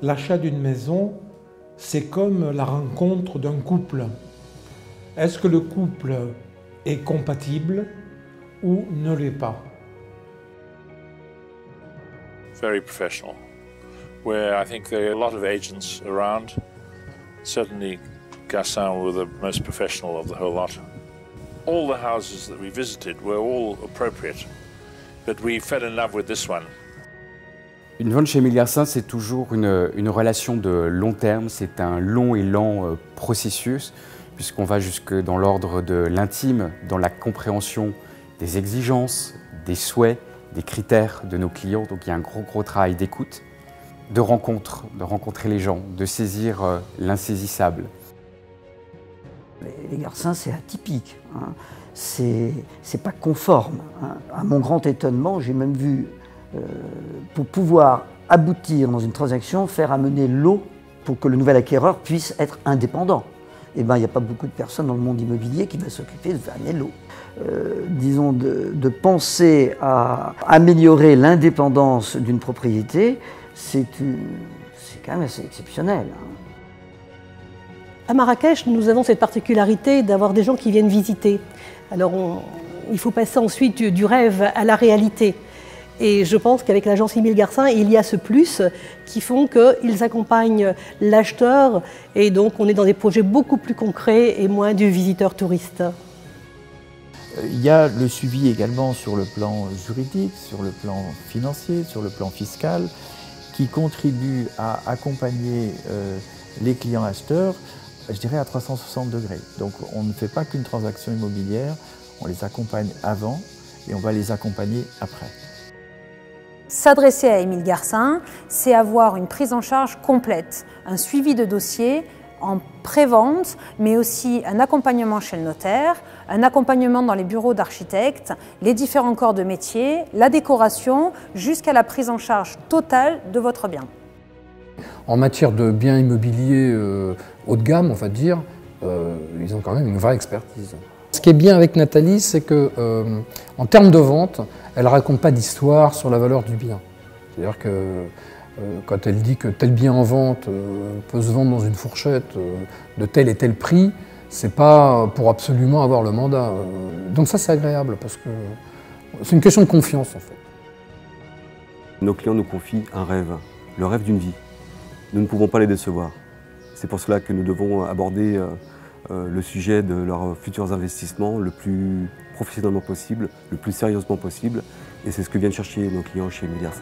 L'achat d'une maison, c'est comme la rencontre d'un couple. Est-ce que le couple est compatible ou ne l'est pas? Very professional, where I think there are a lot of agents around. Certainly Gassin were the most professional of the whole lot. All the houses that we visited were all appropriate, but we fell in love with this one. Une vente chez Émile Garcin, c'est toujours une relation de long terme, c'est un long et lent processus, puisqu'on va jusque dans l'ordre de l'intime, dans la compréhension des exigences, des souhaits, des critères de nos clients. Donc il y a un gros travail d'écoute, de rencontre, de rencontrer les gens, de saisir l'insaisissable. Les Garcin, c'est atypique, hein. C'est pas conforme, hein. À mon grand étonnement, j'ai même vu, pour pouvoir aboutir dans une transaction, faire amener l'eau pour que le nouvel acquéreur puisse être indépendant. Eh bien, il n'y a pas beaucoup de personnes dans le monde immobilier qui va s'occuper de faire amener l'eau. Disons, de penser à améliorer l'indépendance d'une propriété, c'est quand même assez exceptionnel, hein. À Marrakech, nous avons cette particularité d'avoir des gens qui viennent visiter. Alors, il faut passer ensuite du rêve à la réalité. Et je pense qu'avec l'agence Émile Garcin, il y a ce plus qui font qu'ils accompagnent l'acheteur et donc on est dans des projets beaucoup plus concrets et moins du visiteur touriste. Il y a le suivi également sur le plan juridique, sur le plan financier, sur le plan fiscal, qui contribue à accompagner les clients acheteurs, je dirais à 360 degrés. Donc on ne fait pas qu'une transaction immobilière, on les accompagne avant et on va les accompagner après. S'adresser à Émile Garcin, c'est avoir une prise en charge complète, un suivi de dossier en pré-vente, mais aussi un accompagnement chez le notaire, un accompagnement dans les bureaux d'architectes, les différents corps de métier, la décoration, jusqu'à la prise en charge totale de votre bien. En matière de biens immobiliers haut de gamme, on va dire, ils ont quand même une vraie expertise. Ce qui est bien avec Nathalie, c'est que, en termes de vente, elle ne raconte pas d'histoire sur la valeur du bien. C'est-à-dire que quand elle dit que tel bien en vente peut se vendre dans une fourchette de tel et tel prix, c'est pas pour absolument avoir le mandat. Donc ça, c'est agréable parce que c'est une question de confiance en fait. Nos clients nous confient un rêve, le rêve d'une vie. Nous ne pouvons pas les décevoir. C'est pour cela que nous devons aborder le sujet de leurs futurs investissements le plus professionnellement possible, le plus sérieusement possible. Et c'est ce que viennent chercher nos clients chez Émile Garcin.